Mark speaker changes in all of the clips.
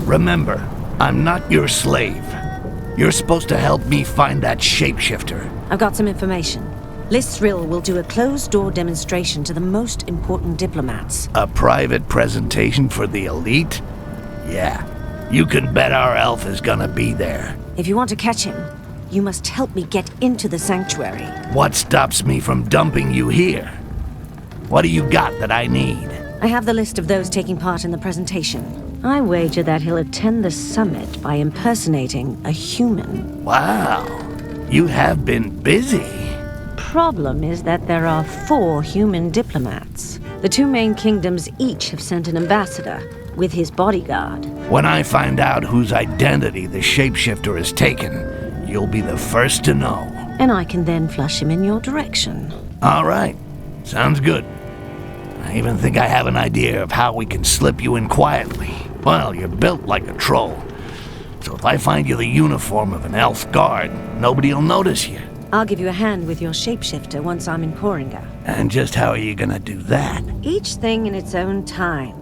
Speaker 1: Remember, I'm not your slave. You're supposed to help me find that shapeshifter.
Speaker 2: I've got some information. Liz Thrill will do a closed-door demonstration to the most important diplomats.
Speaker 1: A private presentation for the elite? Yeah, you can bet our elf is gonna be there.
Speaker 2: If you want to catch him, you must help me get into the sanctuary.
Speaker 1: What stops me from dumping you here? What do you got that I need?
Speaker 2: I have the list of those taking part in the presentation. I wager that he'll attend the summit by impersonating a human.
Speaker 1: Wow, you have been busy.
Speaker 2: Problem is that there are 4 human diplomats. The 2 main kingdoms each have sent an ambassador with his bodyguard.
Speaker 1: When I find out whose identity the shapeshifter has taken, you'll be the first to know.
Speaker 2: And I can then flush him in your direction.
Speaker 1: All right, sounds good. I even think I have an idea of how we can slip you in quietly. Well, you're built like a troll. So if I find you the uniform of an elf guard, nobody'll notice you.
Speaker 2: I'll give you a hand with your shapeshifter once I'm in Poringa.
Speaker 1: And just how are you gonna do that?
Speaker 2: Each thing in its own time.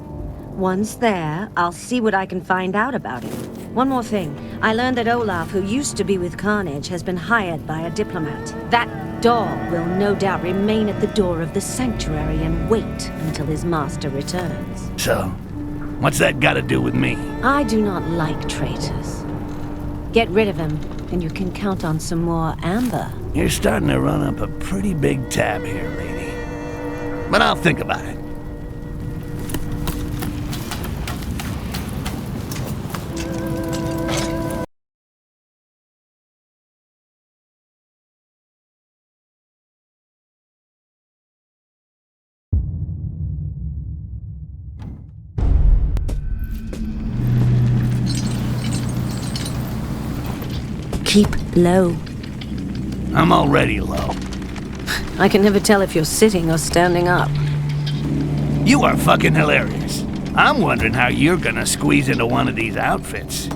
Speaker 2: Once there, I'll see what I can find out about him. One more thing. I learned that Olaf, who used to be with Carnage, has been hired by a diplomat. That dog will no doubt remain at the door of the sanctuary and wait until his master returns.
Speaker 1: So, what's that got to do with me?
Speaker 2: I do not like traitors. Get rid of him, and you can count on some more amber.
Speaker 1: You're starting to run up a pretty big tab here, lady. But I'll think about it.
Speaker 2: Keep low.
Speaker 1: I'm already low.
Speaker 2: I can never tell if you're sitting or standing up.
Speaker 1: You are fucking hilarious. I'm wondering how you're gonna squeeze into one of these outfits.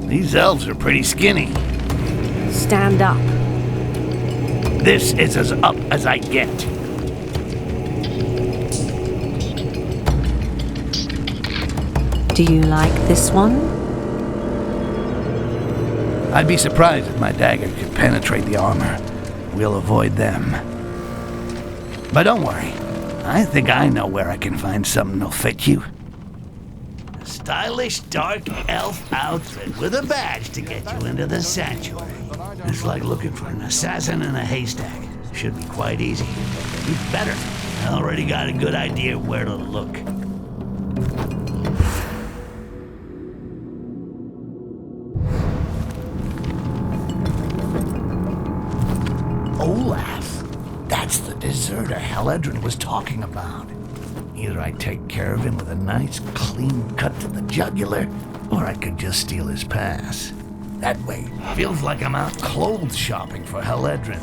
Speaker 1: These elves are pretty skinny.
Speaker 2: Stand up.
Speaker 1: This is as up as I get.
Speaker 2: Do you like this one?
Speaker 1: I'd be surprised if my dagger could penetrate the armor. We'll avoid them. But don't worry. I think I know where I can find something that'll fit you. A stylish dark elf outfit with a badge to get you into the sanctuary. It's like looking for an assassin in a haystack. Should be quite easy. Even better, I already got a good idea where to look. Olaf. That's the deserter Haledrin was talking about. Either I take care of him with a nice, clean cut to the jugular, or I could just steal his pass. That way, feels like I'm out clothes shopping for Haledrin.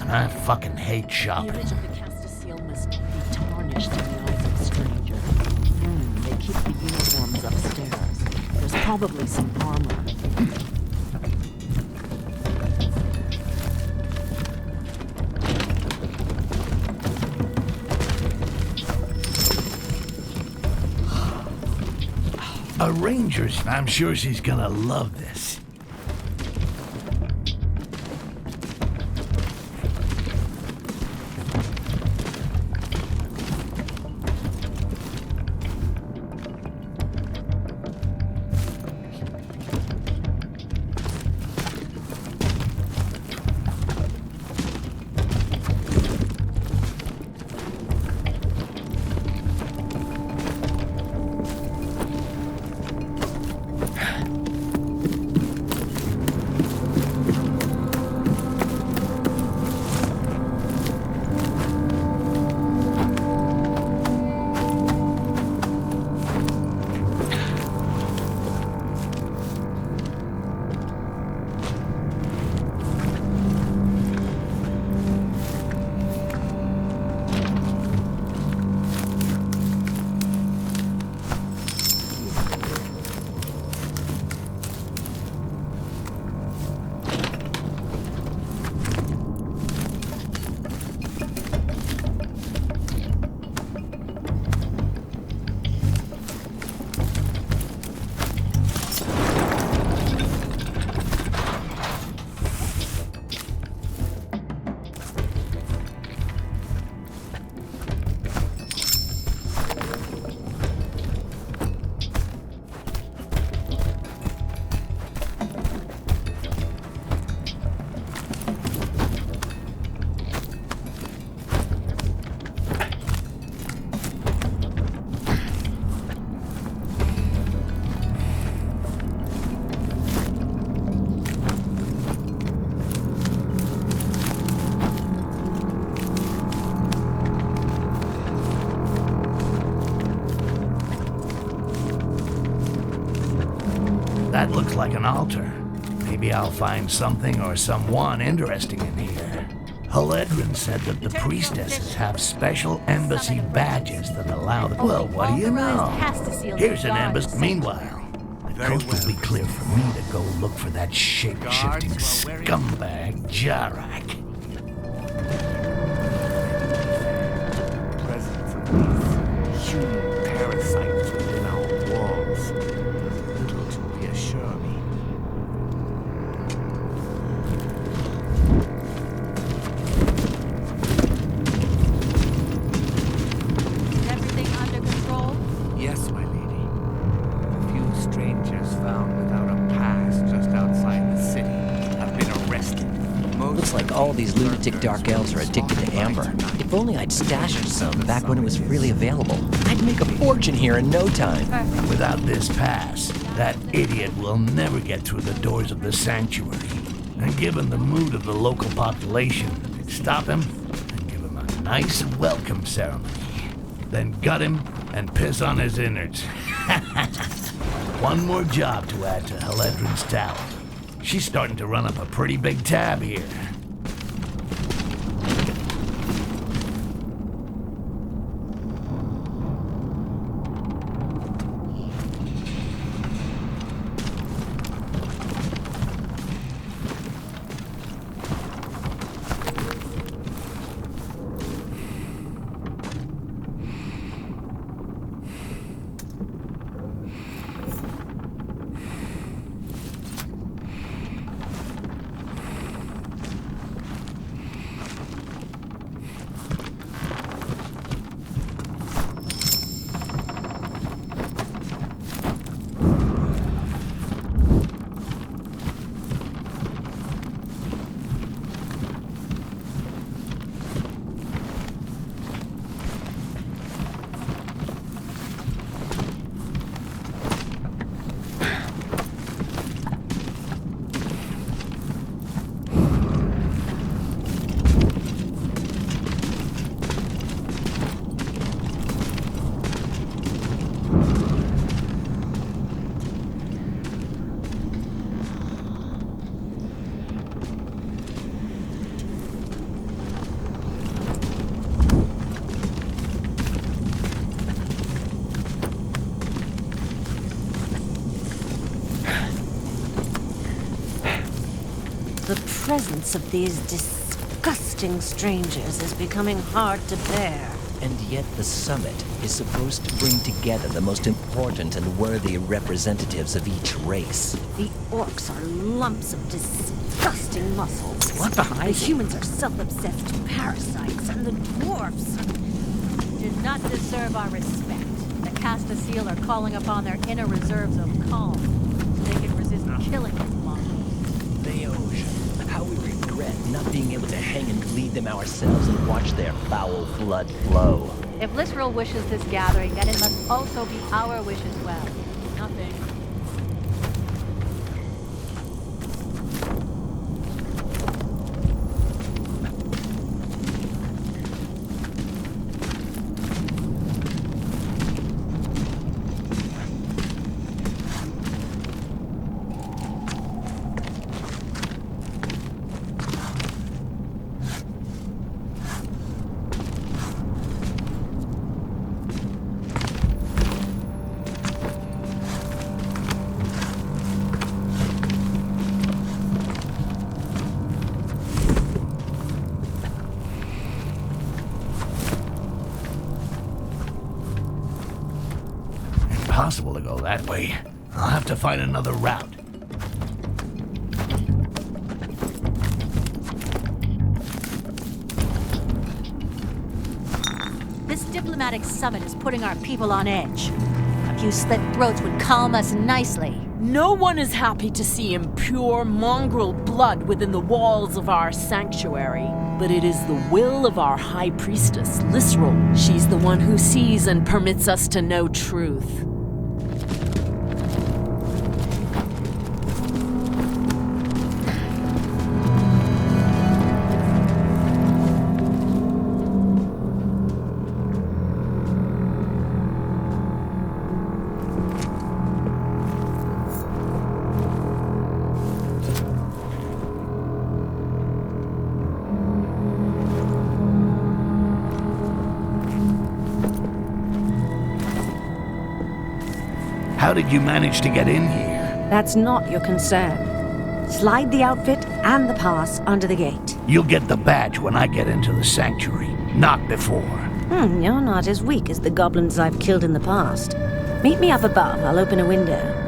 Speaker 1: And I fucking hate shopping.
Speaker 3: The image of the Castasiel must be tarnished in the eyes of a stranger. They keep the uniforms upstairs. There's probably some armor.
Speaker 1: A ranger's, I'm sure she's gonna love this. That looks like an altar. Maybe I'll find something or someone interesting in here. Haledrin said that the priestesses have special embassy badges that allow them. Well, what do you know? Here's an embassy. Meanwhile, the coast will be clear for me to go look for that shape-shifting scumbag Jarak.
Speaker 4: Presence of these human parasites within our walls does little to reassure me.
Speaker 3: Is everything under control?
Speaker 4: Yes, my lady. A few strangers found without a pass just outside the city have been arrested.
Speaker 5: Looks like all these lunatic dark elves are addicted to amber. If only I'd stashed some back when it was freely available. I'd make a fortune here in no time.
Speaker 1: Without this pass, that idiot will never get through the doors of the sanctuary. And given the mood of the local population, stop him and give him a nice welcome ceremony. Then gut him and piss on his innards. One more job to add to Haledrin's talent. She's starting to run up a pretty big tab here.
Speaker 2: The presence of these disgusting strangers is becoming hard to bear.
Speaker 5: And yet the summit is supposed to bring together the most important and worthy representatives of each race.
Speaker 2: The orcs are lumps of disgusting muscles.
Speaker 5: What the hiding?
Speaker 2: The humans are self-obsessed parasites, and the dwarfs
Speaker 3: Do not deserve our respect. The Casta Seal are calling upon their inner reserves of calm. They can resist killing these monsters.
Speaker 5: Theoj, how we regret not being able to hang and bleed them ourselves and watch their foul blood flow.
Speaker 3: If Lysril wishes this gathering, then it must also be our wish as well. Nothing.
Speaker 1: Impossible to go that way. I'll have to find another route.
Speaker 3: This diplomatic summit is putting our people on edge. A few slit throats would calm us nicely.
Speaker 6: No one is happy to see impure mongrel blood within the walls of our sanctuary. But it is the will of our High Priestess, Lysril. She's the one who sees and permits us to know truth.
Speaker 1: How did you manage to get in here?
Speaker 2: That's not your concern. Slide the outfit and the pass under the gate.
Speaker 1: You'll get the badge when I get into the sanctuary, not before.
Speaker 2: You're not as weak as the goblins I've killed in the past. Meet me up above. I'll open a window.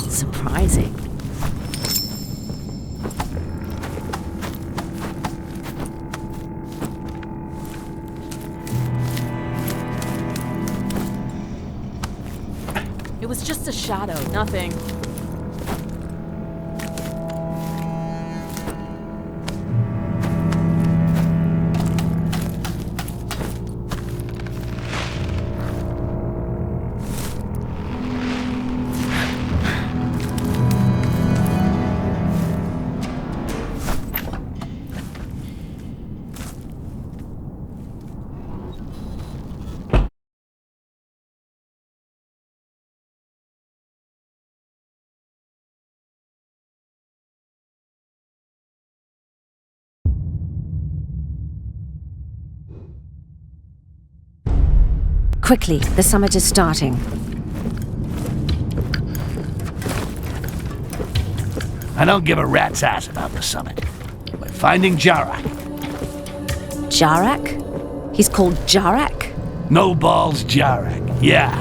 Speaker 2: Surprising.
Speaker 6: It was just a shadow, nothing.
Speaker 2: Quickly, the summit is starting.
Speaker 1: I don't give a rat's ass about the summit. We're finding Jarak.
Speaker 2: Jarak? He's called Jarak?
Speaker 1: No balls Jarak. Yeah.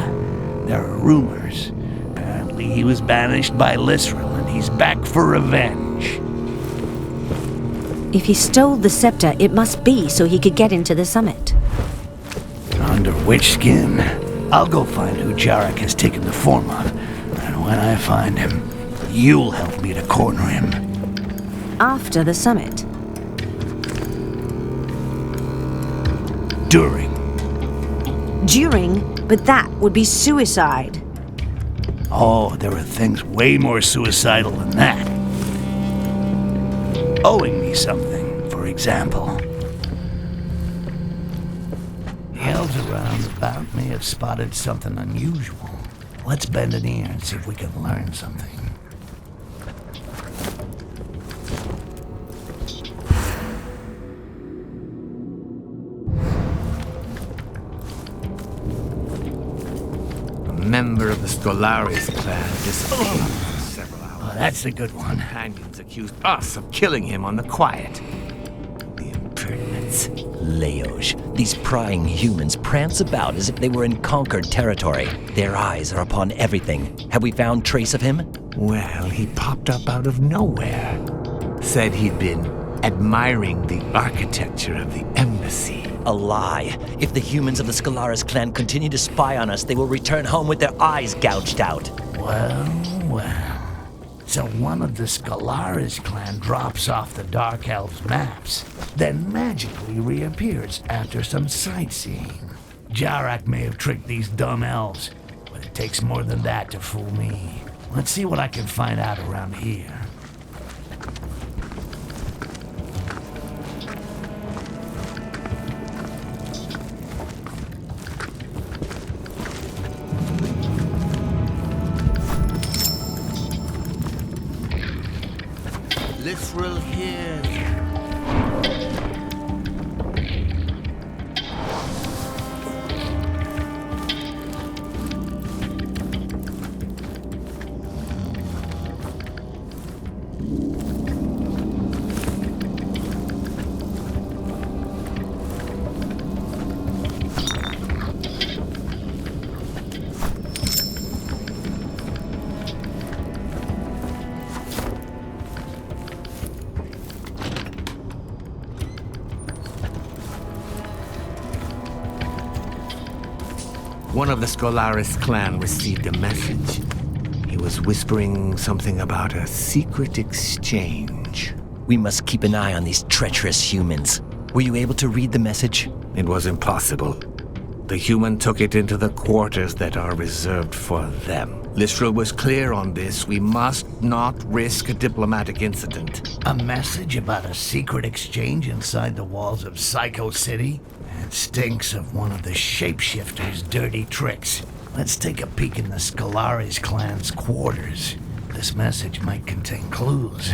Speaker 1: There are rumors. Apparently he was banished by Lysrel and he's back for revenge.
Speaker 2: If he stole the scepter, it must be so he could get into the summit.
Speaker 1: Under which skin? I'll go find who Jarak has taken the form of. And when I find him, you'll help me to corner him.
Speaker 2: After the summit.
Speaker 1: During.
Speaker 2: During? But that would be suicide.
Speaker 1: Oh, there are things way more suicidal than that. Owing me something, for example. The elves around about me have spotted something unusual. Let's bend an ear and see if we can learn something.
Speaker 4: A member of the Stellaris clan disappeared for several hours.
Speaker 1: Oh, that's a good one.
Speaker 4: Companions accused us of killing him on the quiet. The impertinence.
Speaker 5: Leoge. These prying humans prance about as if they were in conquered territory. Their eyes are upon everything. Have we found trace of him?
Speaker 4: Well, he popped up out of nowhere. Said he'd been admiring the architecture of the embassy.
Speaker 5: A lie. If the humans of the Stellaris clan continue to spy on us, they will return home with their eyes gouged out.
Speaker 1: Well. So one of the Stellaris clan drops off the Dark Elves' maps, then magically reappears after some sightseeing. Jarak may have tricked these dumb elves, but it takes more than that to fool me. Let's see what I can find out around here.
Speaker 4: Lysrel here. One of the Scholaris clan received a message. He was whispering something about a secret exchange.
Speaker 5: We must keep an eye on these treacherous humans. Were you able to read the message?
Speaker 4: It was impossible. The human took it into the quarters that are reserved for them. Lystra was clear on this. We must not risk a diplomatic incident.
Speaker 1: A message about a secret exchange inside the walls of Psycho City? It stinks of one of the shapeshifters' dirty tricks. Let's take a peek in the Scholaris clan's quarters. This message might contain clues.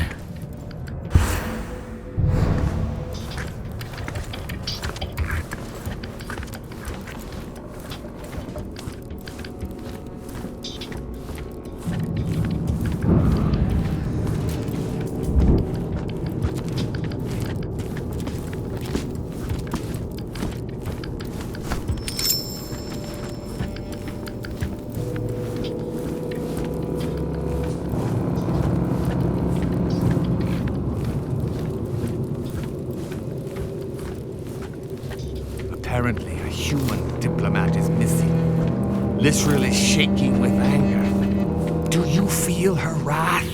Speaker 4: Apparently, a human diplomat is missing. Lystra is shaking with anger. Do you feel her wrath?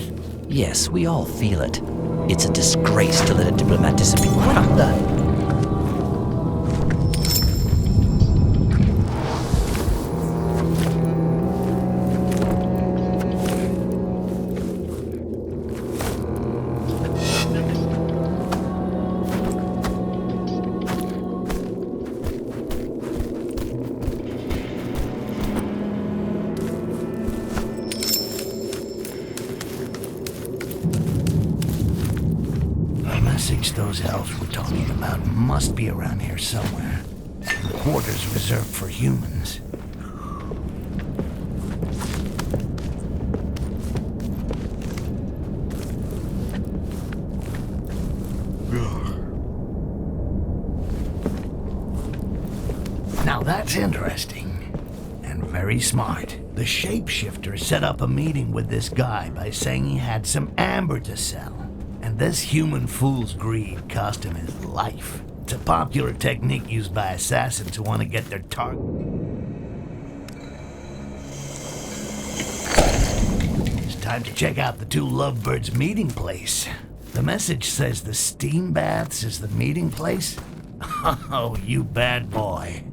Speaker 5: Yes, we all feel it. It's a disgrace to let a diplomat disappear. What the?
Speaker 1: Those elves we're talking about must be around here somewhere. The quarters reserved for humans. Now that's interesting. And very smart. The shapeshifter set up a meeting with this guy by saying he had some amber to sell. And this human fool's greed cost him his life. It's a popular technique used by assassins who want to get their target. It's time to check out the two lovebirds' meeting place. The message says the steam baths is the meeting place? Oh, you bad boy.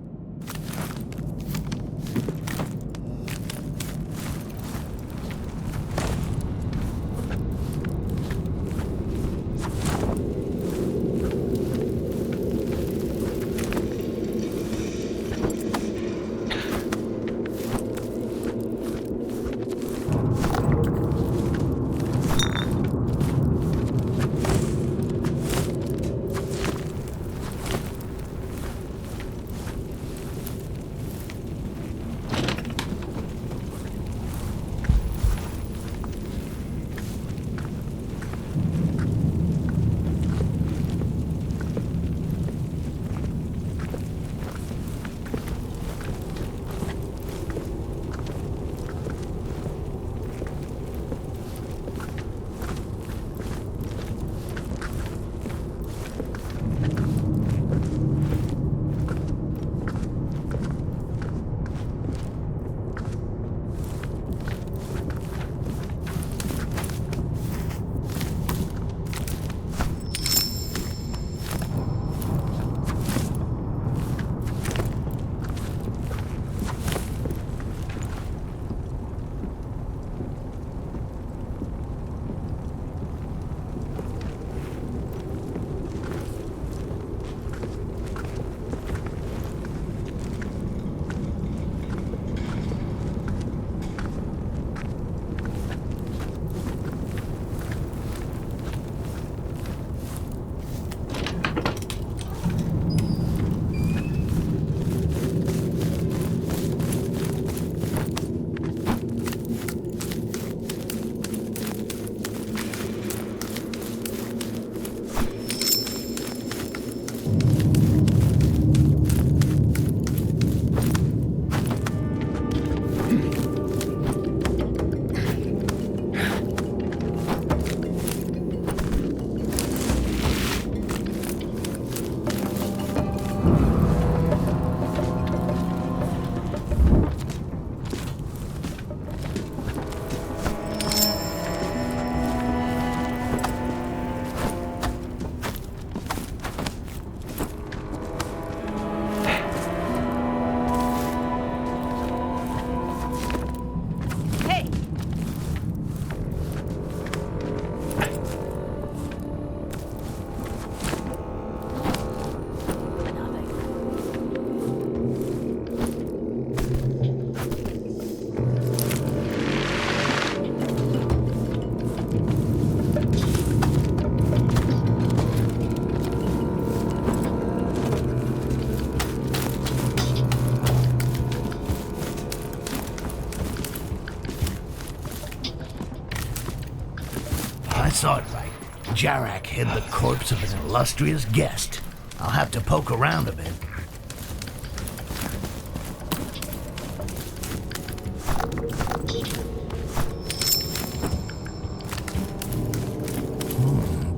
Speaker 1: saw it right. Jarak hid the corpse of an illustrious guest. I'll have to poke around a bit.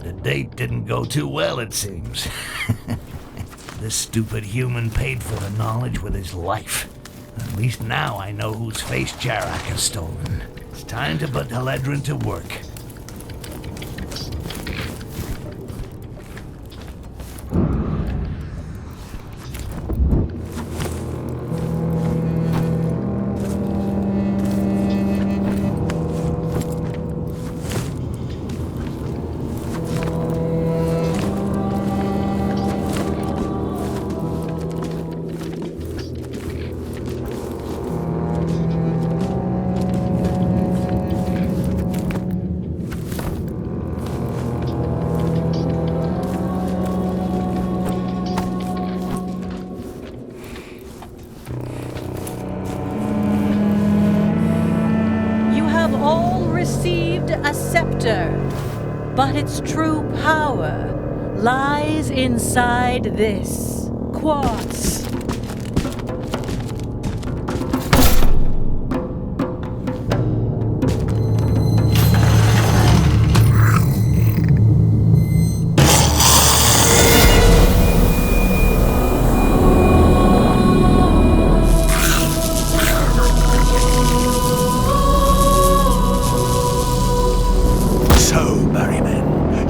Speaker 1: The date didn't go too well, it seems. This stupid human paid for the knowledge with his life. At least now I know whose face Jarak has stolen. It's time to put Haledrin to work.
Speaker 3: A scepter, but its true power lies inside this quartz.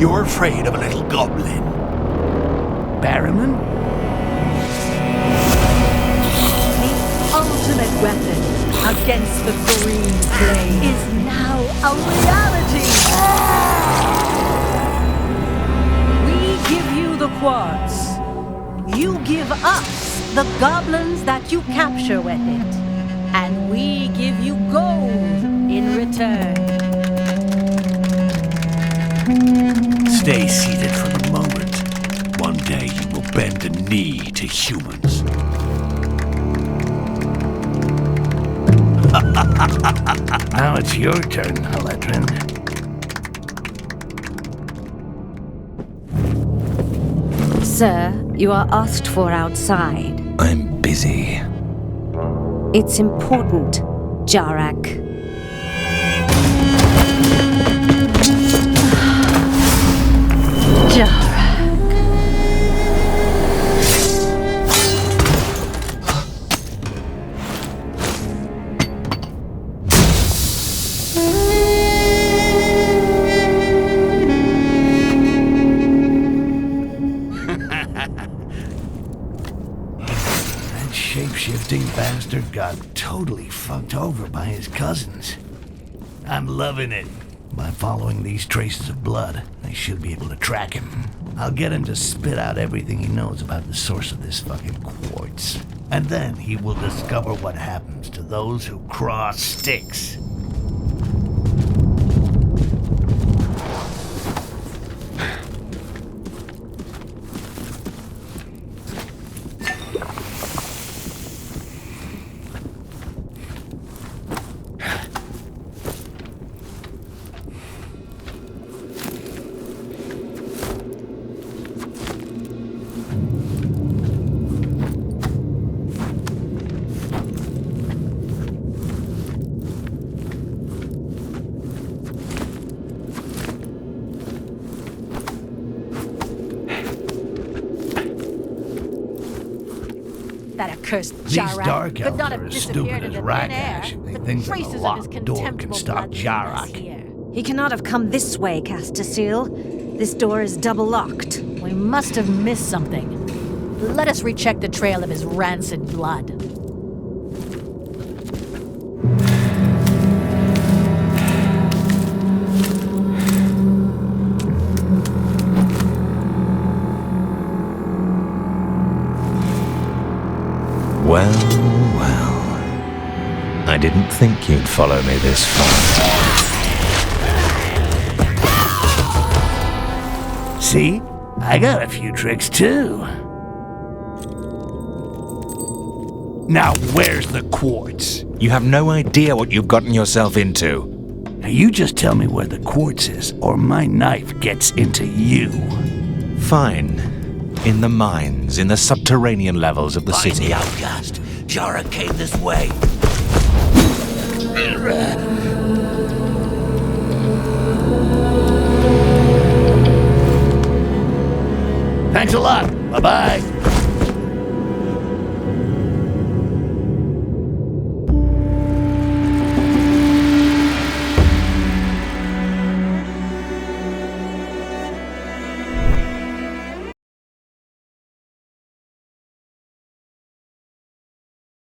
Speaker 4: You're afraid of a little goblin.
Speaker 1: Barrowman?
Speaker 3: The ultimate weapon against the green flame is now a reality. We give you the quartz. You give us the goblins that you capture with it. And we give you gold in return.
Speaker 4: Stay seated for the moment. One day you will bend a knee to humans.
Speaker 1: Now it's your turn, Haledrin.
Speaker 2: Sir, you are asked for outside.
Speaker 4: I'm busy.
Speaker 2: It's important, Jarak.
Speaker 1: Shape-shifting bastard got totally fucked over by his cousins. I'm loving it. By following these traces of blood, I should be able to track him. I'll get him to spit out everything he knows about the source of this fucking quartz. And then he will discover what happens to those who cross Styx.
Speaker 3: That accursed
Speaker 1: These
Speaker 3: Jarak
Speaker 1: dark
Speaker 3: could
Speaker 1: elves
Speaker 3: not
Speaker 1: are
Speaker 3: have
Speaker 1: as
Speaker 3: disappeared
Speaker 1: stupid
Speaker 3: into
Speaker 1: as
Speaker 3: thin air.
Speaker 1: Ragash if they
Speaker 3: The
Speaker 1: think that
Speaker 3: traces
Speaker 1: a
Speaker 3: of his
Speaker 1: locked door can
Speaker 3: contemptible
Speaker 1: stop
Speaker 3: blood lead us
Speaker 1: Jarak.
Speaker 3: here.
Speaker 2: He cannot have come this way, Castaseal. This door is double locked.
Speaker 3: We must have missed something. Let us recheck the trail of his rancid blood.
Speaker 7: Well, well. I didn't think you'd follow me this far.
Speaker 1: See? I got a few tricks too. Now where's the quartz?
Speaker 7: You have no idea what you've gotten yourself into.
Speaker 1: Now you just tell me where the quartz is, or my knife gets into you.
Speaker 7: Fine. In the mines, in the subterranean levels of the
Speaker 8: Find
Speaker 7: city.
Speaker 8: the outcast. Jara came this way.
Speaker 1: Thanks a lot. Bye-bye.